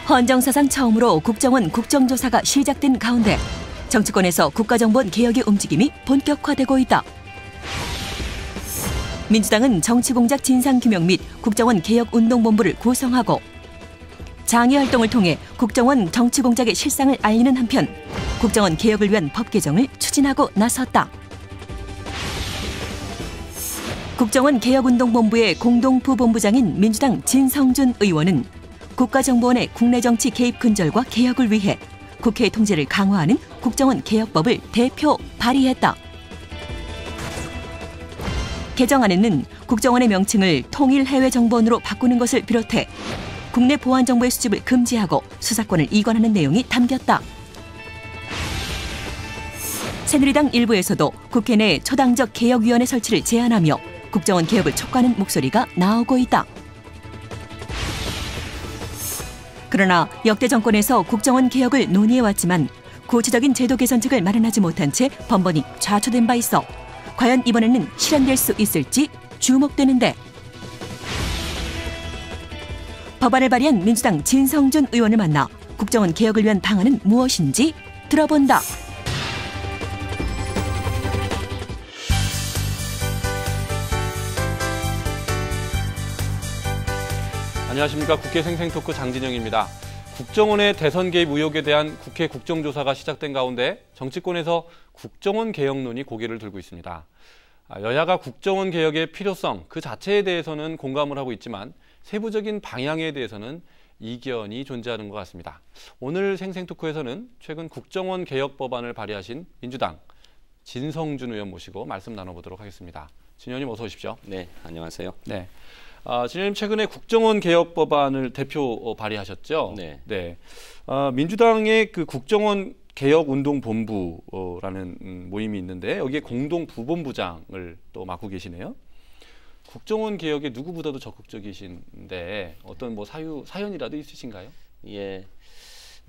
헌정사상 처음으로 국정원 국정조사가 시작된 가운데 정치권에서 국가정보원 개혁의 움직임이 본격화되고 있다. 민주당은 정치공작 진상규명 및 국정원 개혁운동본부를 구성하고 장애활동을 통해 국정원 정치공작의 실상을 알리는 한편 국정원 개혁을 위한 법 개정을 추진하고 나섰다. 국정원 개혁운동본부의 공동부본부장인 민주당 진성준 의원은 국가정보원의 국내 정치 개입 근절과 개혁을 위해 국회의 통제를 강화하는 국정원 개혁법을 대표 발의했다. 개정안에는 국정원의 명칭을 통일해외정보원으로 바꾸는 것을 비롯해 국내 보안 정보의 수집을 금지하고 수사권을 이관하는 내용이 담겼다. 새누리당 일부에서도 국회 내 초당적 개혁위원회 설치를 제안하며 국정원 개혁을 촉구하는 목소리가 나오고 있다. 그러나 역대 정권에서 국정원 개혁을 논의해왔지만 구체적인 제도 개선책을 마련하지 못한 채 번번이 좌초된 바 있어 과연 이번에는 실현될 수 있을지 주목되는데 법안을 발의한 민주당 진성준 의원을 만나 국정원 개혁을 위한 방안은 무엇인지 들어본다. 안녕하십니까. 국회 생생토크 장진영입니다. 국정원의 대선 개입 의혹에 대한 국회 국정조사가 시작된 가운데 정치권에서 국정원 개혁론이 고개를 들고 있습니다. 여야가 국정원 개혁의 필요성 그 자체에 대해서는 공감을 하고 있지만 세부적인 방향에 대해서는 이견이 존재하는 것 같습니다. 오늘 생생토크에서는 최근 국정원 개혁 법안을 발의하신 민주당 진성준 의원 모시고 말씀 나눠보도록 하겠습니다. 진 의원님 어서 오십시오. 네, 안녕하세요. 네. 진 의원님 최근에 국정원 개혁 법안을 대표 발의하셨죠? 네. 네. 민주당의 그 국정원 개혁운동본부라는 모임이 있는데 여기에 공동부본부장을 또 맡고 계시네요. 국정원 개혁에 누구보다도 적극적이신데 어떤 뭐 사연이라도 있으신가요? 예.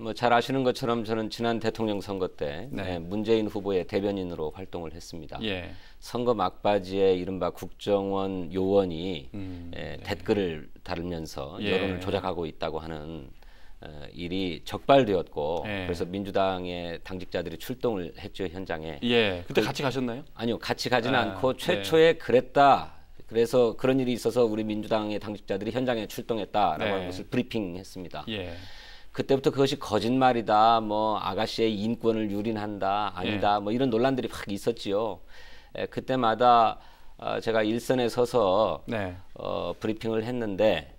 뭐 잘 아시는 것처럼 저는 지난 대통령 선거 때 네. 문재인 후보의 대변인으로 활동을 했습니다. 예. 선거 막바지에 이른바 국정원 요원이 네. 댓글을 달면서 예. 여론을 조작하고 있다고 하는 일이 적발되었고 예. 그래서 민주당의 당직자들이 출동을 했죠, 현장에. 예. 그때 같이 가셨나요? 아니요, 같이 가지는 않고 네. 최초에 그랬다. 그래서 그런 일이 있어서 우리 민주당의 당직자들이 현장에 출동했다라고 네. 하는 것을 브리핑했습니다. 예. 그때부터 그것이 거짓말이다, 뭐 아가씨의 인권을 유린한다, 아니다, 뭐 이런 논란들이 막 있었지요. 그때마다 제가 일선에 서서 네. 브리핑을 했는데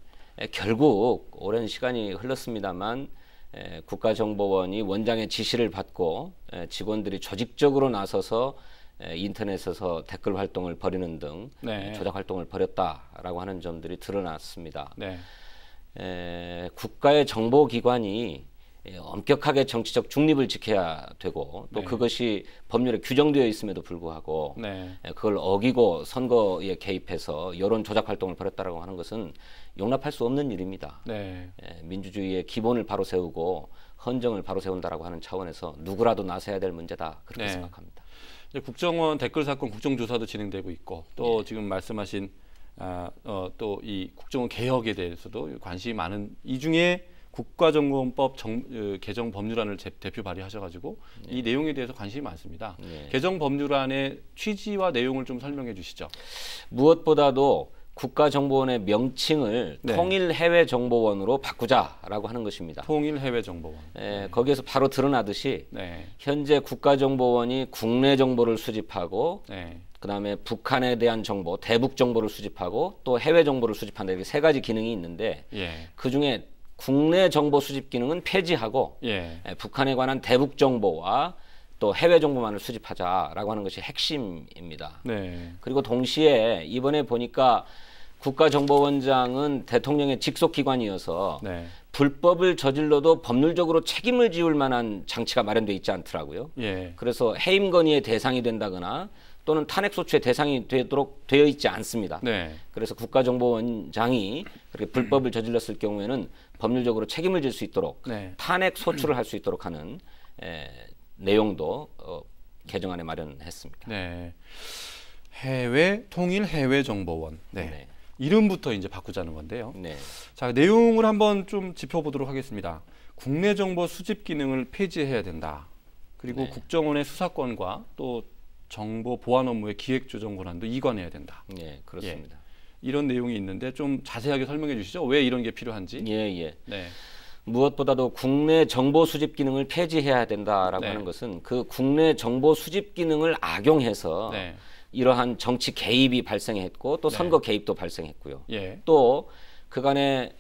결국 오랜 시간이 흘렀습니다만 국가정보원이 원장의 지시를 받고 직원들이 조직적으로 나서서 인터넷에서 댓글 활동을 벌이는 등 네. 조작 활동을 벌였다라고 하는 점들이 드러났습니다. 네. 국가의 정보기관이 엄격하게 정치적 중립을 지켜야 되고 또 네. 그것이 법률에 규정되어 있음에도 불구하고 네. 그걸 어기고 선거에 개입해서 여론 조작 활동을 벌였다라고 하는 것은 용납할 수 없는 일입니다. 네. 민주주의의 기본을 바로 세우고 헌정을 바로 세운다라고 하는 차원에서 누구라도 나서야 될 문제다 그렇게 네. 생각합니다. 이제 국정원 댓글 사건 국정조사도 진행되고 있고 또 예. 지금 말씀하신 또 이 국정원 개혁에 대해서도 관심이 많은 이 중에 국가정보원법 개정 법률안을 대표 발의하셔가지고 예. 이 내용에 대해서 관심이 많습니다. 예. 개정 법률안의 취지와 내용을 좀 설명해 주시죠. 무엇보다도 국가정보원의 명칭을 네. 통일해외정보원으로 바꾸자라고 하는 것입니다. 통일해외정보원. 거기에서 바로 드러나듯이 네. 현재 국가정보원이 국내 정보를 수집하고 네. 그다음에 북한에 대한 정보, 대북 정보를 수집하고 또 해외 정보를 수집한다. 이렇게 세 가지 기능이 있는데 예. 그중에 국내 정보 수집 기능은 폐지하고 예. 북한에 관한 대북 정보와 또 해외 정보만을 수집하자라고 하는 것이 핵심입니다. 네. 그리고 동시에 이번에 보니까 국가정보원장은 대통령의 직속기관이어서 네. 불법을 저질러도 법률적으로 책임을 지울 만한 장치가 마련되어 있지 않더라고요. 예. 그래서 해임 건의의 대상이 된다거나 또는 탄핵 소추의 대상이 되도록 되어 있지 않습니다. 네. 그래서 국가정보원장이 그렇게 불법을 저질렀을 경우에는 법률적으로 책임을 질 수 있도록 네. 탄핵 소추를 할 수 있도록 하는 내용도 개정안에 마련했습니다. 네. 해외 통일 해외 정보원. 네. 네. 이름부터 이제 바꾸자는 건데요. 네. 자, 내용을 한번 좀 짚어보도록 하겠습니다. 국내 정보 수집 기능을 폐지해야 된다. 그리고 네. 국정원의 수사권과 또 정보 보안 업무의 기획 조정 권한도 이관해야 된다. 네, 그렇습니다. 이런 내용이 있는데 좀 자세하게 설명해 주시죠. 왜 이런 게 필요한지. 예. 네. 무엇보다도 국내 정보 수집 기능을 폐지해야 된다라고 네. 하는 것은 그 국내 정보 수집 기능을 악용해서 네. 이러한 정치 개입이 발생했고 또 선거 개입도 발생했고요. 예. 또 그간의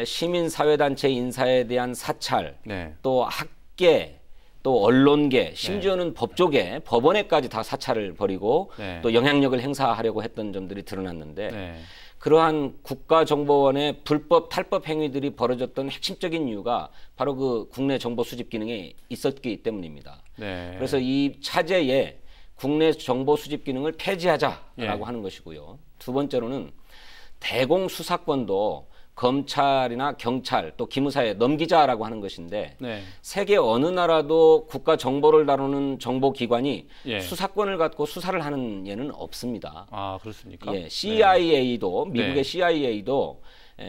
시민사회단체 인사에 대한 사찰, 네. 또 학계, 또 언론계, 심지어는 법조계, 법원에까지 다 사찰을 벌이고 네. 또 영향력을 행사하려고 했던 점들이 드러났는데 네. 그러한 국가정보원의 불법 탈법 행위들이 벌어졌던 핵심적인 이유가 바로 그 국내 정보 수집 기능에 있었기 때문입니다. 네. 그래서 이 차제에 국내 정보 수집 기능을 폐지하자라고 예. 하는 것이고요. 두 번째로는 대공 수사권도 검찰이나 경찰 또 기무사에 넘기자라고 하는 것인데 네. 세계 어느 나라도 국가 정보를 다루는 정보기관이 예. 수사권을 갖고 수사를 하는 예는 없습니다. 아, 그렇습니까? 예, CIA도 미국의 네. CIA도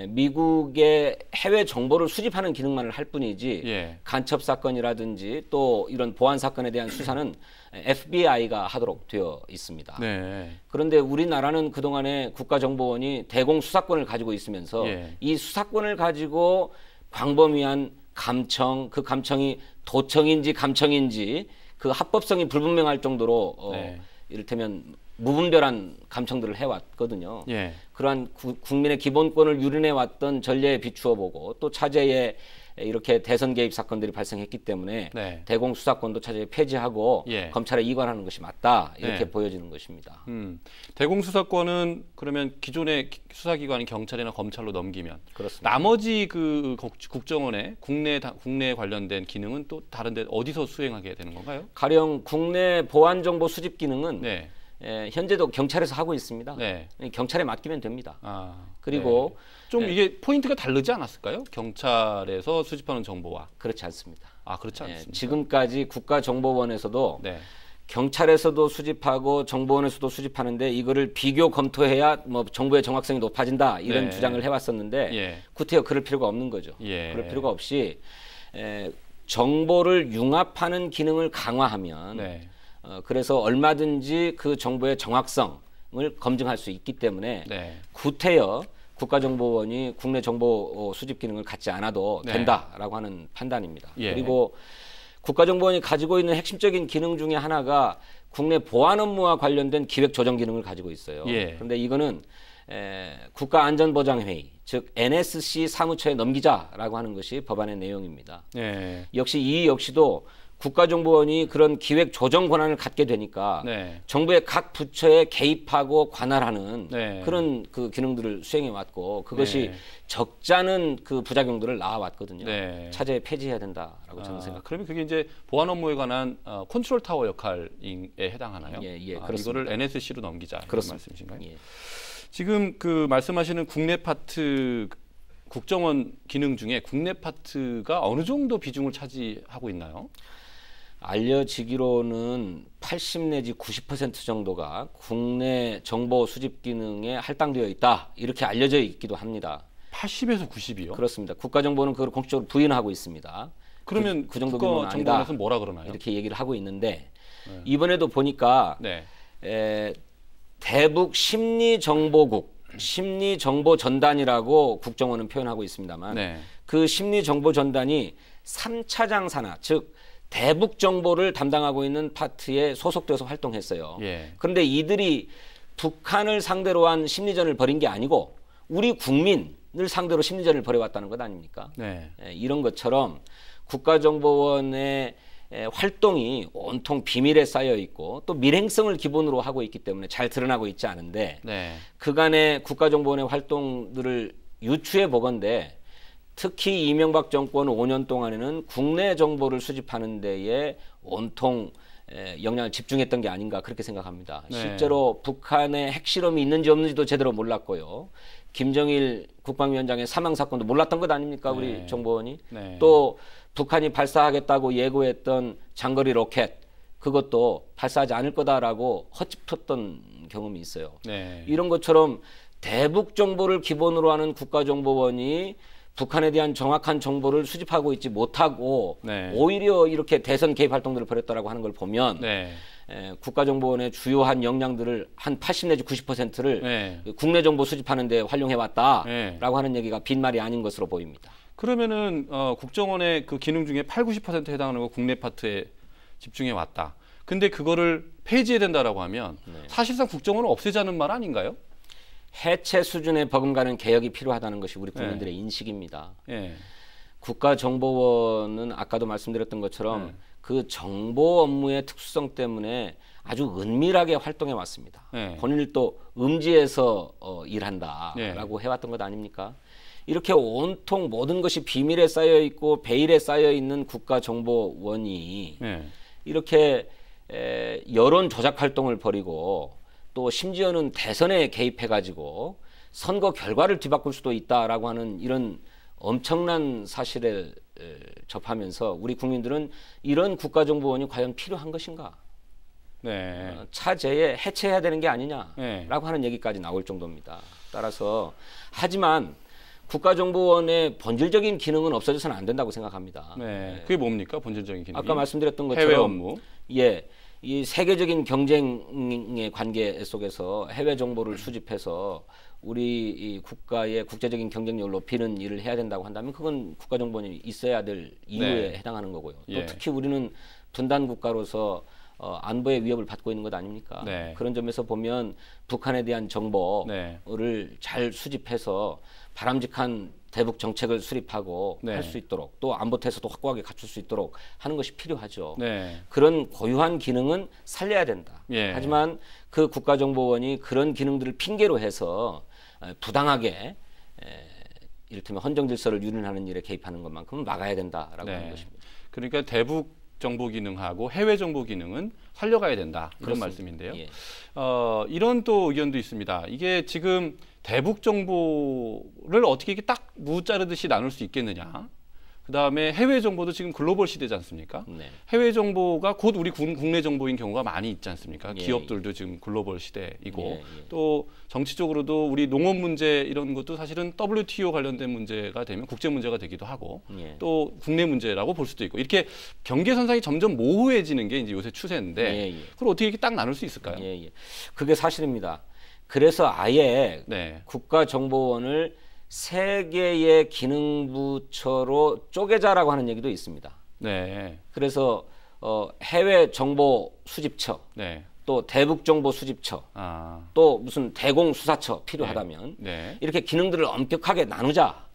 미국의 해외 정보를 수집하는 기능만을 할 뿐이지 예. 간첩 사건이라든지 또 이런 보안 사건에 대한 수사는 FBI가 하도록 되어 있습니다. 네. 그런데 우리나라는 그동안에 국가정보원이 대공 수사권을 가지고 있으면서 예. 이 수사권을 가지고 광범위한 감청, 그 감청이 도청인지 감청인지 그 합법성이 불분명할 정도로 네. 이를테면 무분별한 감청들을 해왔거든요. 예. 그러한 국민의 기본권을 유린해 왔던 전례에 비추어 보고 또 차제에 이렇게 대선 개입 사건들이 발생했기 때문에 네. 대공 수사권도 차제에 폐지하고 예. 검찰에 이관하는 것이 맞다 이렇게 네. 보여지는 것입니다. 대공 수사권은 그러면 기존의 수사기관인 경찰이나 검찰로 넘기면 그렇습니다. 나머지 그 국정원의 국내 관련된 기능은 또 다른데 어디서 수행하게 되는 건가요? 가령 국내 보안 정보 수집 기능은 네. 현재도 경찰에서 하고 있습니다. 네. 경찰에 맡기면 됩니다. 아, 그리고 좀 이게 포인트가 다르지 않았을까요? 경찰에서 수집하는 정보와. 그렇지 않습니다. 아, 그렇지 않습니까? 지금까지 국가정보원에서도 네. 경찰에서도 수집하고 정보원에서도 수집하는데 이거를 비교 검토해야 뭐 정보의 정확성이 높아진다 이런 네. 주장을 해왔었는데 예. 구태여 그럴 필요가 없는 거죠. 예. 그럴 필요가 없이 정보를 융합하는 기능을 강화하면 네. 그래서 얼마든지 그 정보의 정확성을 검증할 수 있기 때문에 네. 구태여 국가정보원이 국내 정보 수집 기능을 갖지 않아도 네. 된다라고 하는 판단입니다. 예. 그리고 국가정보원이 가지고 있는 핵심적인 기능 중에 하나가 국내 보안 업무와 관련된 기획 조정 기능을 가지고 있어요. 예. 그런데 이거는 국가안전보장회의, 즉 NSC 사무처에 넘기자라고 하는 것이 법안의 내용입니다. 네. 이 역시도 국가정보원이 그런 기획 조정 권한을 갖게 되니까 네. 정부의 각 부처에 개입하고 관할하는 네. 그런 그 기능들을 수행해 왔고 그것이 네. 적잖은 그 부작용들을 낳아왔거든요. 네. 차제에 폐지해야 된다라고 저는 생각합니다. 그러면 그게 이제 보안 업무에 관한 컨트롤 타워 역할에 해당하나요? 예, 이거를 그렇습니다. NSC로 넘기자 이런 그렇습니다. 말씀이신가요? 예. 지금 그 말씀하시는 국내 파트 국정원 기능 중에 국내 파트가 어느 정도 비중을 차지하고 있나요? 알려지기로는 80 내지 90% 정도가 국내 정보 수집 기능에 할당되어 있다 이렇게 알려져 있기도 합니다. 80에서 90이요? 그렇습니다. 국가정보는 그걸 공식적으로 부인하고 있습니다. 그러면 그 정도 규모는 아니다. 국가정보원에서는 뭐라 그러나요? 이렇게 얘기를 하고 있는데 이번에도 보니까 네. 대북 심리정보국, 심리정보전단이라고 국정원은 표현하고 있습니다만 네. 그 심리정보전단이 3차장 산하, 즉 대북 정보를 담당하고 있는 파트에 소속돼서 활동했어요. 예. 그런데 이들이 북한을 상대로 한 심리전을 벌인 게 아니고 우리 국민을 상대로 심리전을 벌여왔다는 것 아닙니까? 네. 이런 것처럼 국가정보원의 활동이 온통 비밀에 쌓여 있고 또 밀행성을 기본으로 하고 있기 때문에 잘 드러나고 있지 않은데 네. 그간의 국가정보원의 활동들을 유추해 보건대 특히 이명박 정권 5년 동안에는 국내 정보를 수집하는 데에 온통 영향을 집중했던 게 아닌가 그렇게 생각합니다. 네. 실제로 북한의 핵실험이 있는지 없는지도 제대로 몰랐고요. 김정일 국방위원장의 사망 사건도 몰랐던 것 아닙니까? 우리 네. 정보원이. 네. 또 북한이 발사하겠다고 예고했던 장거리 로켓 그것도 발사하지 않을 거다라고 헛짚었던 경험이 있어요. 네. 이런 것처럼 대북 정보를 기본으로 하는 국가정보원이 북한에 대한 정확한 정보를 수집하고 있지 못하고 네. 오히려 이렇게 대선 개입 활동들을 벌였다라고 하는 걸 보면 네. 국가정보원의 주요한 역량들을 한 80 내지 90%를 네. 국내 정보 수집하는 데 활용해 왔다라고 네. 하는 얘기가 빈말이 아닌 것으로 보입니다. 그러면은 국정원의 그 기능 중에 8, 90%에 해당하는 거 국내 파트에 집중해 왔다. 근데 그거를 폐지해야 된다라고 하면 사실상 국정원을 없애자는 말 아닌가요? 해체 수준의 버금가는 개혁이 필요하다는 것이 우리 국민들의 인식입니다. 예. 국가정보원은 아까도 말씀드렸던 것처럼 그 정보 업무의 특수성 때문에 아주 은밀하게 활동해 왔습니다. 본인을 또 음지에서 일한다라고 해왔던 것 아닙니까? 이렇게 온통 모든 것이 비밀에 쌓여 있고 베일에 쌓여 있는 국가정보원이 이렇게 여론 조작 활동을 벌이고 또 심지어는 대선에 개입해가지고 선거 결과를 뒤바꿀 수도 있다라고 하는 이런 엄청난 사실을 접하면서 우리 국민들은 이런 국가정보원이 과연 필요한 것인가? 네. 차제에 해체해야 되는 게 아니냐라고 하는 얘기까지 나올 정도입니다. 따라서 하지만 국가정보원의 본질적인 기능은 없어져서는 안 된다고 생각합니다. 네. 그게 뭡니까? 본질적인 기능. 아까 말씀드렸던 것처럼 해외 업무. 예. 이 세계적인 경쟁의 관계 속에서 해외 정보를 수집해서 우리 이 국가의 국제적인 경쟁력을 높이는 일을 해야 된다고 한다면 그건 국가정보원이 있어야 될 이유에 해당하는 거고요. 또 특히 우리는 분단 국가로서 안보의 위협을 받고 있는 것 아닙니까? 그런 점에서 보면 북한에 대한 정보를 잘 수집해서 바람직한 대북 정책을 수립하고 할 수 있도록 또 안보 태세도 확고하게 갖출 수 있도록 하는 것이 필요하죠. 그런 고유한 기능은 살려야 된다. 하지만 그 국가정보원이 그런 기능들을 핑계로 해서 부당하게 이를테면 헌정 질서를 유린하는 일에 개입하는 것만큼은 막아야 된다라고 하는 것입니다. 그러니까 대북 정보 기능하고 해외 정보 기능은 살려가야 된다 이런 그렇습니다. 말씀인데요. 예. 이런 또 의견도 있습니다. 이게 지금 대북 정보를 어떻게 이렇게 딱 무 자르듯이 나눌 수 있겠느냐? 그다음에 해외 정보도 지금 글로벌 시대지 않습니까? 해외 정보가 곧 우리 국내 정보인 경우가 많이 있지 않습니까? 기업들도 지금 글로벌 시대이고 또 정치적으로도 우리 농업 문제 이런 것도 사실은 WTO 관련된 문제가 되면 국제 문제가 되기도 하고 또 국내 문제라고 볼 수도 있고 이렇게 경계선상이 점점 모호해지는 게 이제 요새 추세인데 그걸 어떻게 이렇게 딱 나눌 수 있을까요? 그게 사실입니다. 그래서 아예 국가정보원을 세 개의 기능부처로 쪼개자라고 하는 얘기도 있습니다. 그래서 해외 정보 수집처, 또 대북 정보 수집처, 또 무슨 대공 수사처 필요하다면 이렇게 기능들을 엄격하게 나누자.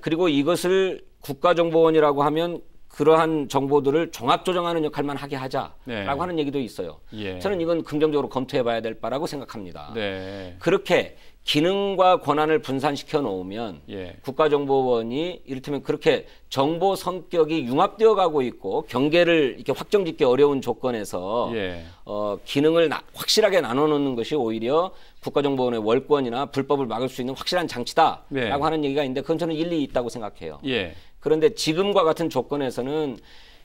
그리고 이것을 국가정보원이라고 하면 그러한 정보들을 종합 조정하는 역할만 하게 하자라고 하는 얘기도 있어요. 저는 이건 긍정적으로 검토해봐야 될 바라고 생각합니다. 그렇게 기능과 권한을 분산시켜 놓으면 국가정보원이 이를테면 그렇게 정보 성격이 융합되어 가고 있고 경계를 이렇게 확정짓기 어려운 조건에서 기능을 확실하게 나눠 놓는 것이 오히려 국가정보원의 월권이나 불법을 막을 수 있는 확실한 장치다라고 하는 얘기가 있는데 그건 저는 일리 있다고 생각해요. 그런데 지금과 같은 조건에서는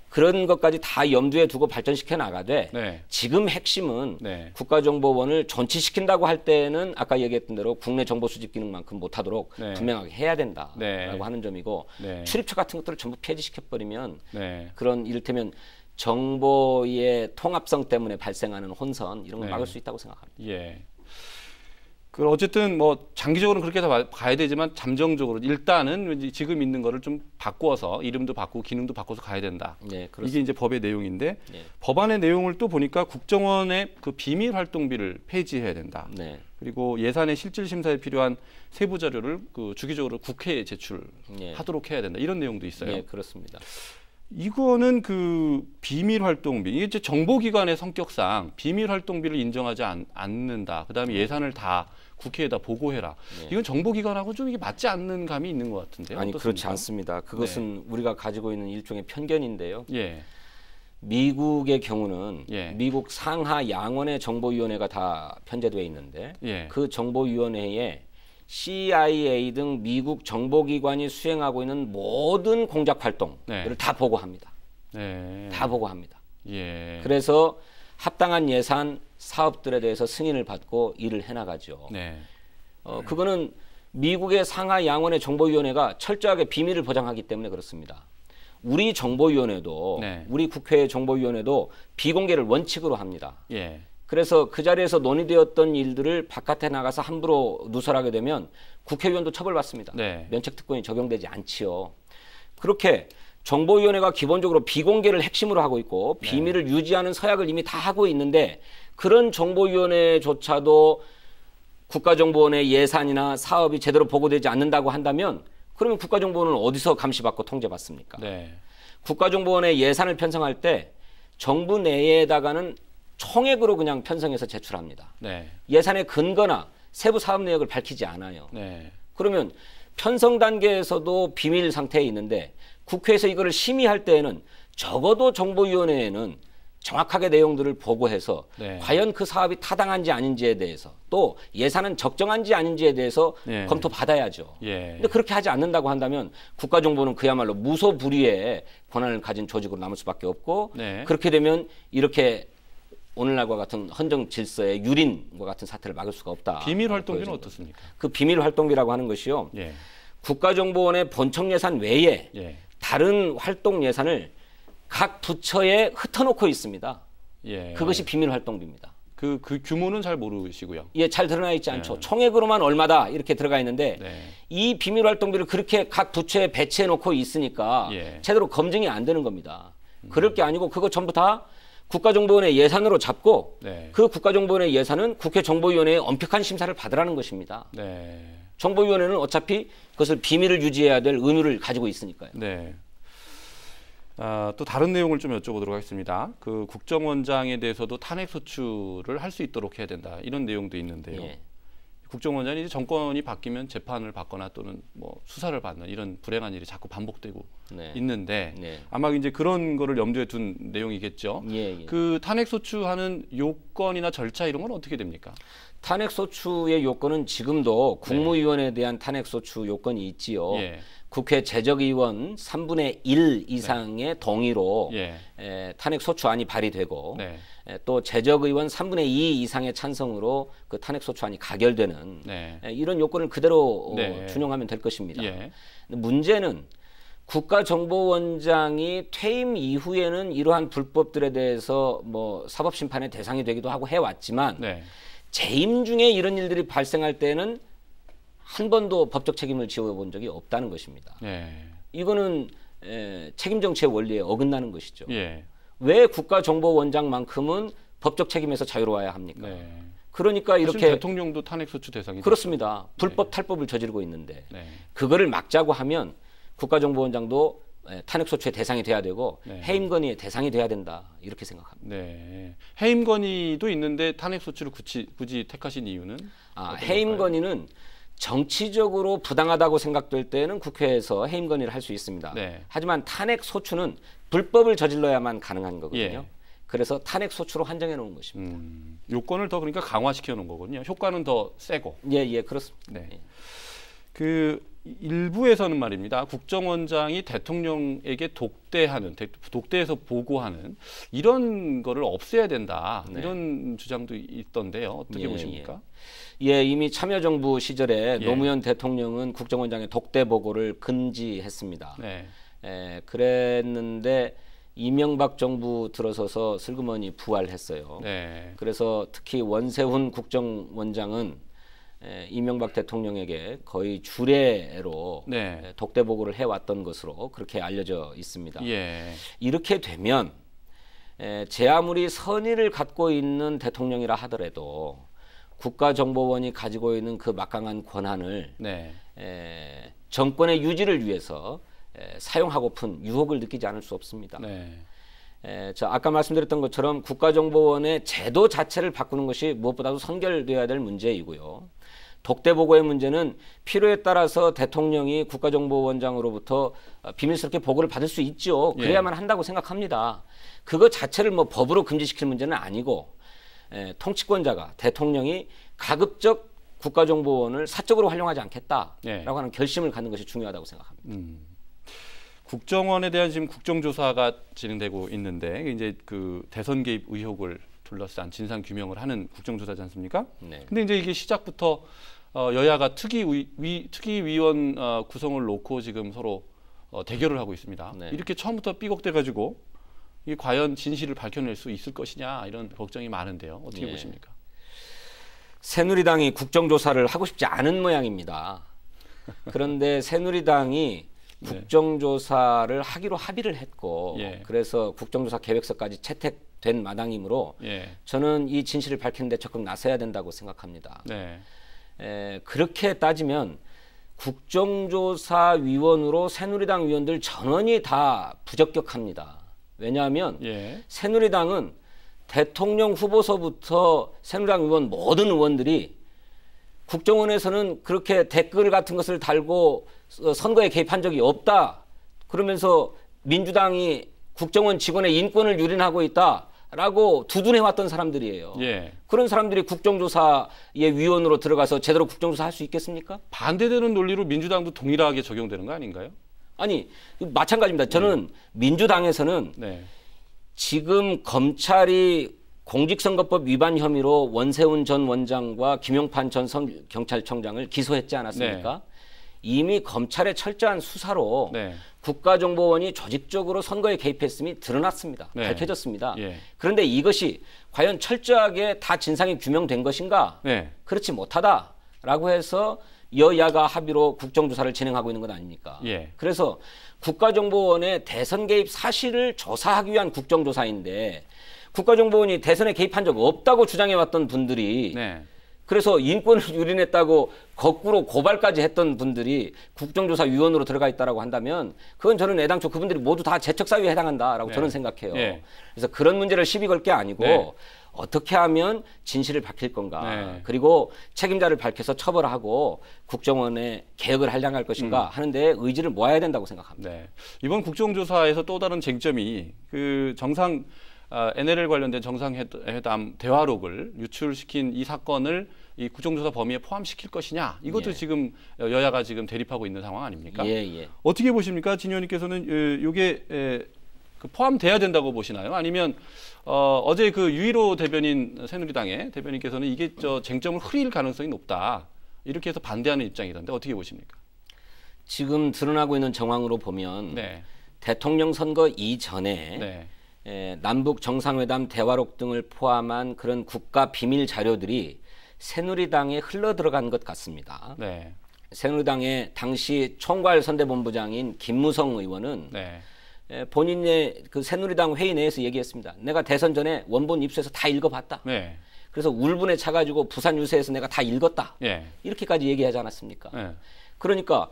그런 것까지 다 염두에 두고 발전시켜 나가되 지금 핵심은 국가정보원을 존치시킨다고 할 때는 아까 얘기했던 대로 국내 정보 수집 기능만큼 못하도록 분명하게 해야 된다라고 하는 점이고 출입처 같은 것들을 전부 폐지시켜버리면 그런 이를테면 정보의 통합성 때문에 발생하는 혼선 이런 걸 막을 수 있다고 생각합니다. 그 어쨌든 뭐 장기적으로는 그렇게 다 가야 되지만 잠정적으로 일단은 지금 있는 거를 좀 바꿔서 이름도 바꾸고 기능도 바꿔서 가야 된다. 이게 이제 법의 내용인데 법안의 내용을 또 보니까 국정원의 그 비밀 활동비를 폐지해야 된다. 그리고 예산의 실질 심사에 필요한 세부 자료를 그 주기적으로 국회에 제출하도록 해야 된다. 이런 내용도 있어요. 그렇습니다. 이거는 그 비밀 활동비, 이게 이제 정보기관의 성격상 비밀 활동비를 인정하지 않는다. 그다음에 예산을 다 국회에다 보고해라. 이건 정보기관하고 좀 이게 맞지 않는 감이 있는 것 같은데요. 아니 어떻습니까? 그렇지 않습니다. 그것은 우리가 가지고 있는 일종의 편견인데요. 미국의 경우는 미국 상하 양원의 정보위원회가 다 편제되어 있는데 그 정보위원회에 CIA 등 미국 정보기관이 수행하고 있는 모든 공작 활동들을 다 보고합니다. 다 보고합니다. 그래서 합당한 예산 사업들에 대해서 승인을 받고 일을 해나가죠. 그거는 미국의 상하 양원의 정보위원회가 철저하게 비밀을 보장하기 때문에 그렇습니다. 우리 정보위원회도 네. 우리 국회 정보위원회도 비공개를 원칙으로 합니다. 예. 그래서 그 자리에서 논의되었던 일들을 바깥에 나가서 함부로 누설하게 되면 국회의원도 처벌받습니다. 네. 면책특권이 적용되지 않지요. 그렇게 정보위원회가 기본적으로 비공개를 핵심으로 하고 있고 비밀을 유지하는 서약을 이미 다 하고 있는데 그런 정보위원회조차도 국가정보원의 예산이나 사업이 제대로 보고되지 않는다고 한다면 그러면 국가정보원은 어디서 감시받고 통제받습니까? 네. 국가정보원의 예산을 편성할 때 정부 내에다가는 총액으로 그냥 편성해서 제출합니다. 네. 예산의 근거나 세부 사업 내역을 밝히지 않아요. 네. 그러면 편성 단계에서도 비밀 상태에 있는데 국회에서 이거를 심의할 때에는 적어도 정보위원회에는 정확하게 내용들을 보고해서 네. 과연 그 사업이 타당한지 아닌지에 대해서 또 예산은 적정한지 아닌지에 대해서 네. 검토받아야죠. 예. 근데 그렇게 하지 않는다고 한다면 국가정보는 그야말로 무소불위의 권한을 가진 조직으로 남을 수밖에 없고 네. 그렇게 되면 이렇게 오늘날과 같은 헌정 질서의 유린과 같은 사태를 막을 수가 없다. 비밀 활동비는 보여지는 어떻습니까? 그 비밀 활동비라고 하는 것이요. 예. 국가정보원의 본청 예산 외에 예. 다른 활동 예산을 각 부처에 흩어놓고 있습니다. 예. 그것이 비밀 활동비입니다. 그 규모는 잘 모르시고요. 예, 잘 드러나 있지 않죠. 총액으로만 얼마다 이렇게 들어가 있는데 네. 이 비밀 활동비를 그렇게 각 부처에 배치해 놓고 있으니까 예. 제대로 검증이 안 되는 겁니다. 그럴 게 아니고 그거 전부 다 국가정보원의 예산으로 잡고 네. 그 국가정보원의 예산은 국회 정보위원회의 엄격한 심사를 받으라는 것입니다. 네. 정보위원회는 어차피 그것을 비밀을 유지해야 될 의무를 가지고 있으니까요. 네. 또 다른 내용을 좀 여쭤보도록 하겠습니다. 그 국정원장에 대해서도 탄핵 소추를 할 수 있도록 해야 된다. 이런 내용도 있는데요. 예. 국정원장이 이제 정권이 바뀌면 재판을 받거나 또는 뭐 수사를 받는 이런 불행한 일이 자꾸 반복되고 네. 있는데 네. 아마 이제 그런 거를 염두에 둔 내용이겠죠. 예, 예. 그 탄핵 소추하는 요건이나 절차 이런 건 어떻게 됩니까? 탄핵 소추의 요건은 지금도 국무위원에 대한 탄핵 소추 요건이 있지요. 예. 국회 재적의원 3분의 1 이상의 동의로 예. 탄핵 소추안이 발의되고 네. 또 재적의원 3분의 2 이상의 찬성으로 그 탄핵 소추안이 가결되는 네. 이런 요건을 그대로 네. 준용하면 될 것입니다. 예. 근데 문제는 국가정보원장이 퇴임 이후에는 이러한 불법들에 대해서 뭐 사법심판의 대상이 되기도 하고 해왔지만 네. 재임 중에 이런 일들이 발생할 때는 한 번도 법적 책임을 지어본 적이 없다는 것입니다. 예. 이거는 책임 정치의 원리에 어긋나는 것이죠. 예. 왜 국가정보원장만큼은 법적 책임에서 자유로워야 합니까? 네. 그러니까 사실 이렇게 대통령도 탄핵 소추 대상이 그렇습니다. 불법 탈법을 저지르고 있는데 네. 그거를 막자고 하면 국가정보원장도 탄핵 소추의 대상이 돼야 되고 네. 해임 건의의 대상이 돼야 된다 이렇게 생각합니다. 네. 해임 건의도 있는데 탄핵 소추를 굳이 택하신 이유는? 해임 건의는 정치적으로 부당하다고 생각될 때는 국회에서 해임 건의를 할 수 있습니다. 네. 하지만 탄핵 소추는 불법을 저질러야만 가능한 거거든요. 예. 그래서 탄핵 소추로 한정해 놓은 것입니다. 요건을 더 그러니까 강화시켜 놓은 거군요. 효과는 더 세고. 예, 그렇습니다. 네. 예. 그 일부에서는 말입니다. 국정원장이 대통령에게 독대해서 보고하는 이런 거를 없애야 된다. 네. 이런 주장도 있던데요. 어떻게 보십니까? 예, 이미 참여정부 시절에 예. 노무현 대통령은 국정원장의 독대 보고를 금지했습니다. 네. 그랬는데 이명박 정부 들어서서 슬그머니 부활했어요. 네. 그래서 특히 원세훈 국정원장은 이명박 대통령에게 거의 주례로 네. 독대 보고를 해왔던 것으로 그렇게 알려져 있습니다. 예. 이렇게 되면 제 아무리 선의를 갖고 있는 대통령이라 하더라도 국가정보원이 가지고 있는 그 막강한 권한을 네. 정권의 유지를 위해서 사용하고픈 유혹을 느끼지 않을 수 없습니다. 네. 아까 말씀드렸던 것처럼 국가정보원의 제도 자체를 바꾸는 것이 무엇보다도 선결되어야 될 문제이고요. 독대 보고의 문제는 필요에 따라서 대통령이 국가정보원장으로부터 비밀스럽게 보고를 받을 수 있죠. 그래야만 한다고 생각합니다. 그거 자체를 뭐 법으로 금지시킬 문제는 아니고 통치권자가 대통령이 가급적 국가정보원을 사적으로 활용하지 않겠다라고 하는 결심을 갖는 것이 중요하다고 생각합니다. 국정원에 대한 지금 국정조사가 진행되고 있는데 이제 그 대선 개입 의혹을 둘러싼 진상 규명을 하는 국정조사지 않습니까? 네. 근데 이제 이게 시작부터 여야가 특위위원 구성을 놓고 지금 서로 대결을 하고 있습니다. 네. 이렇게 처음부터 삐걱대가지고 이게 과연 진실을 밝혀낼 수 있을 것이냐 이런 걱정이 많은데요. 어떻게 예. 보십니까? 새누리당이 국정조사를 하고 싶지 않은 모양입니다. 그런데 새누리당이 국정조사를 하기로 합의를 했고 예. 그래서 국정조사 계획서까지 채택된 마당이므로 예. 저는 이 진실을 밝히는 데 적극 나서야 된다고 생각합니다. 네. 그렇게 따지면 국정조사위원으로 새누리당 위원들 전원이 다 부적격합니다. 왜냐하면 예. 새누리당은 대통령 후보서부터 새누리당 의원 모든 의원들이 국정원에서는 그렇게 댓글 같은 것을 달고 선거에 개입한 적이 없다. 그러면서 민주당이 국정원 직원의 인권을 유린하고 있다라고 두둔해왔던 사람들이에요. 예. 그런 사람들이 국정조사의 위원으로 들어가서 제대로 국정조사 할 수 있겠습니까? 반대되는 논리로 민주당도 동일하게 적용되는 거 아닌가요? 아니 마찬가지입니다. 저는 민주당에서는 네. 지금 검찰이 공직선거법 위반 혐의로 원세훈 전 원장과 김용판 전 경찰청장을 기소했지 않았습니까? 네. 이미 검찰의 철저한 수사로 네. 국가정보원이 조직적으로 선거에 개입했음이 드러났습니다. 네. 밝혀졌습니다. 예. 그런데 이것이 과연 철저하게 다 진상이 규명된 것인가? 네. 그렇지 못하다라고 해서 여야가 합의로 국정조사를 진행하고 있는 것 아닙니까? 예. 그래서 국가정보원의 대선 개입 사실을 조사하기 위한 국정조사인데 국가정보원이 대선에 개입한 적 없다고 주장해왔던 분들이 네. 그래서 인권을 유린했다고 거꾸로 고발까지 했던 분들이 국정조사위원으로 들어가 있다라고 한다면 그건 저는 애당초 그분들이 모두 다 재척사유에 해당한다라고 네. 저는 생각해요. 네. 그래서 그런 문제를 시비 걸 게 아니고 네. 어떻게 하면 진실을 밝힐 건가. 네. 그리고 책임자를 밝혀서 처벌하고 국정원의 개혁을 하려할 것인가 하는데 의지를 모아야 된다고 생각합니다. 네. 이번 국정조사에서 또 다른 쟁점이 그 NLL 관련된 정상회담 대화록을 유출시킨 이 사건을 이 국정조사 범위에 포함시킬 것이냐 이것도 예. 지금 여야가 지금 대립하고 있는 상황 아닙니까? 예. 어떻게 보십니까? 진 의원님께서는 이게 포함돼야 된다고 보시나요? 아니면 어제 그 유일호 대변인 새누리당의 대변인께서는 이게 쟁점을 흐릴 가능성이 높다 이렇게 해서 반대하는 입장이던데 어떻게 보십니까? 지금 드러나고 있는 정황으로 보면 네. 대통령 선거 이전에 네. 남북 정상회담 대화록 등을 포함한 그런 국가 비밀 자료들이 새누리당에 흘러 들어간 것 같습니다. 네. 새누리당의 당시 총괄선대본부장인 김무성 의원은 네. 본인의 그 새누리당 회의 내에서 얘기했습니다. 내가 대선 전에 원본 입수해서 다 읽어봤다. 네. 그래서 울분에 차가지고 부산 유세에서 내가 다 읽었다. 예. 이렇게까지 얘기하지 않았습니까? 네. 그러니까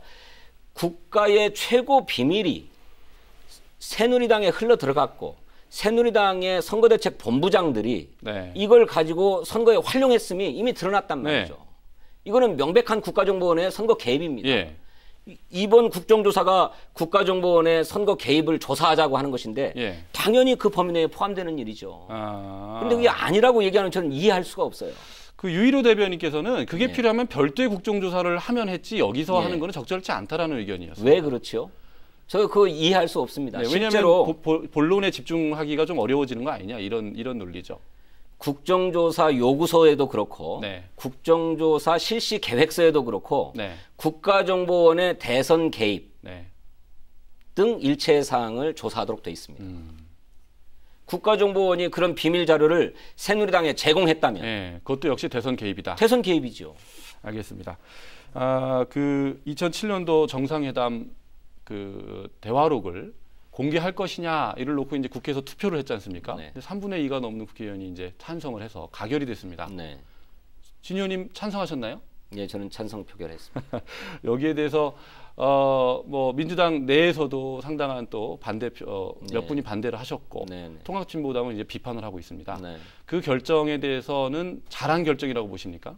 국가의 최고 비밀이 새누리당에 흘러 들어갔고 새누리당의 선거대책 본부장들이 네. 이걸 가지고 선거에 활용했음이 이미 드러났단 말이죠. 네. 이거는 명백한 국가정보원의 선거 개입입니다. 예. 이번 국정조사가 국가정보원의 선거 개입을 조사하자고 하는 것인데 예. 당연히 그 범위 내에 포함되는 일이죠. 아. 그런데 그게 아니라고 얘기하는 저는 이해할 수가 없어요. 그 유일호 대변인께서는 그게 예. 필요하면 별도의 국정조사를 하면 했지 여기서 예. 하는 거는 적절치 않다라는 의견이었어요. 왜 그렇죠? 저 그거 이해할 수 없습니다. 네, 왜냐하면 실제로 본론에 집중하기가 좀 어려워지는 거 아니냐 이런 논리죠. 국정조사 요구서에도 그렇고 네. 국정조사 실시 계획서에도 그렇고 네. 국가정보원의 대선 개입 네. 등 일체 사항을 조사하도록 돼 있습니다. 국가정보원이 그런 비밀 자료를 새누리당에 제공했다면 네. 그것도 역시 대선 개입이다. 대선 개입이죠. 알겠습니다. 그 2007년도 정상회담 그 대화록을 공개할 것이냐 이를 놓고 이제 국회에서 투표를 했지 않습니까? 네. 3분의 2가 넘는 국회의원이 이제 찬성을 해서 가결이 됐습니다. 네. 진 의원님 찬성하셨나요? 예, 저는 찬성 표결했습니다. 여기에 대해서 뭐 민주당 내에서도 상당한 또 반대표 몇 네. 분이 반대를 하셨고 네. 통합진보당은 이제 비판을 하고 있습니다. 네. 그 결정에 대해서는 잘한 결정이라고 보십니까?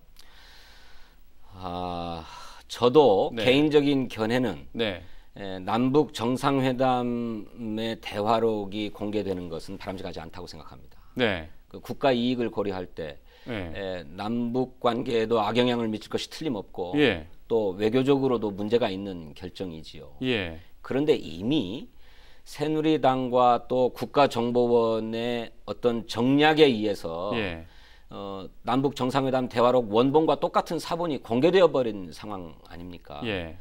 저도 네. 개인적인 견해는 네. 남북 정상회담의 대화록이 공개되는 것은 바람직하지 않다고 생각합니다. 네. 그 국가 이익을 고려할 때 네. 남북 관계에도 악영향을 미칠 것이 틀림없고 예. 또 외교적으로도 문제가 있는 결정이지요. 예. 그런데 이미 새누리당과 또 국가정보원의 어떤 정략에 의해서 예. 남북 정상회담 대화록 원본과 똑같은 사본이 공개되어 버린 상황 아닙니까? 예.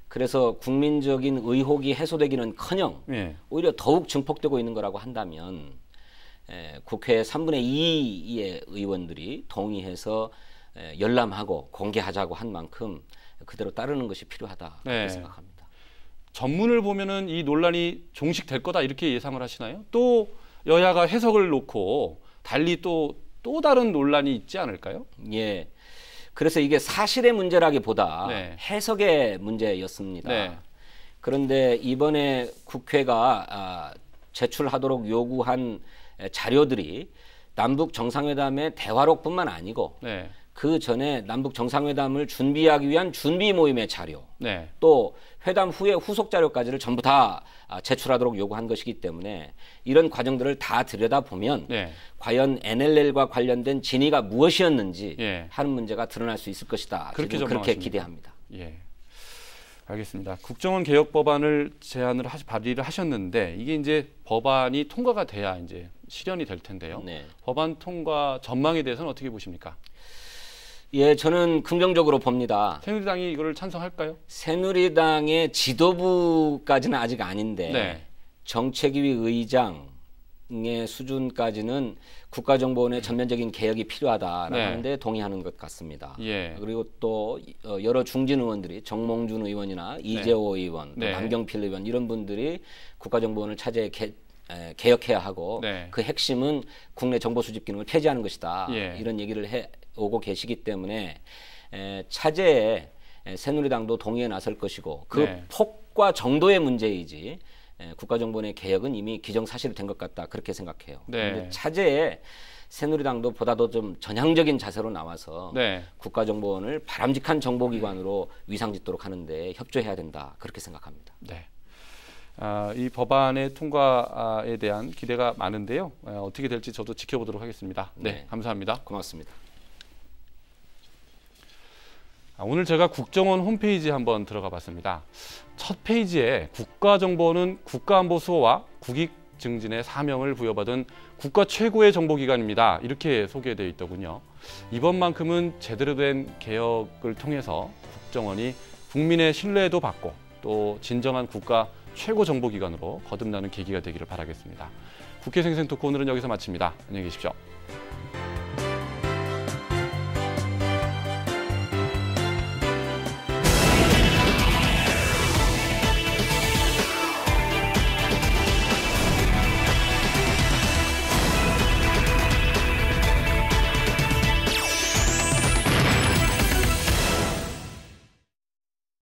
그래서 국민적인 의혹이 해소되기는커녕 예. 오히려 더욱 증폭되고 있는 거라고 한다면 국회 3분의 2의 의원들이 동의해서 열람하고 공개하자고 한 만큼 그대로 따르는 것이 필요하다 그렇게 생각합니다. 전문을 보면은 이 논란이 종식될 거다 이렇게 예상을 하시나요? 또 여야가 해석을 놓고 달리 또 다른 논란이 있지 않을까요? 예. 그래서 이게 사실의 문제라기보다 네. 해석의 문제였습니다. 네. 그런데 이번에 국회가 제출하도록 요구한 자료들이 남북 정상회담의 대화록뿐만 아니고 네. 그 전에 남북 정상회담을 준비하기 위한 준비 모임의 자료, 네. 또 회담 후에 후속 자료까지를 전부 다 제출하도록 요구한 것이기 때문에 이런 과정들을 다 들여다보면 네. 과연 NLL과 관련된 진위가 무엇이었는지 예. 하는 문제가 드러날 수 있을 것이다. 그렇게 그렇게 기대합니다. 예. 알겠습니다. 국정원 개혁 법안을 발의를 하셨는데 이게 이제 법안이 통과가 돼야 이제 실현이 될 텐데요. 네. 법안 통과 전망에 대해서는 어떻게 보십니까? 예, 저는 긍정적으로 봅니다. 새누리당이 이거를 찬성할까요? 새누리당의 지도부까지는 아직 아닌데 네. 정책위 의장의 수준까지는 국가정보원의 전면적인 개혁이 필요하다라고 네. 하는데 동의하는 것 같습니다. 예. 그리고 또 여러 중진 의원들이 정몽준 의원이나 이재호 의원, 또 네. 남경필 의원 이런 분들이 국가정보원을 차제에 개혁해야 하고 네. 그 핵심은 국내 정보 수집 기능을 폐지하는 것이다. 예. 이런 얘기를 오고 계시기 때문에 차제에 새누리당도 동의에 나설 것이고 그 네. 폭과 정도의 문제이지 국가정보원의 개혁은 이미 기정사실이 된 것 같다 그렇게 생각해요. 네. 그런데 차제에 새누리당도 보다도 좀 전향적인 자세로 나와서 네. 국가정보원을 바람직한 정보기관으로 위상짓도록 하는데 협조해야 된다 그렇게 생각합니다. 네. 이 법안의 통과에 대한 기대가 많은데요. 어떻게 될지 저도 지켜보도록 하겠습니다. 네, 감사합니다. 고맙습니다. 오늘 제가 국정원 홈페이지에 한번 들어가 봤습니다. 첫 페이지에 국가정보원은 국가안보 수호와 국익 증진의 사명을 부여받은 국가 최고의 정보기관입니다. 이렇게 소개되어 있더군요. 이번만큼은 제대로 된 개혁을 통해서 국정원이 국민의 신뢰도 받고 또 진정한 국가 최고 정보기관으로 거듭나는 계기가 되기를 바라겠습니다. 국회 생생토크 오늘은 여기서 마칩니다. 안녕히 계십시오.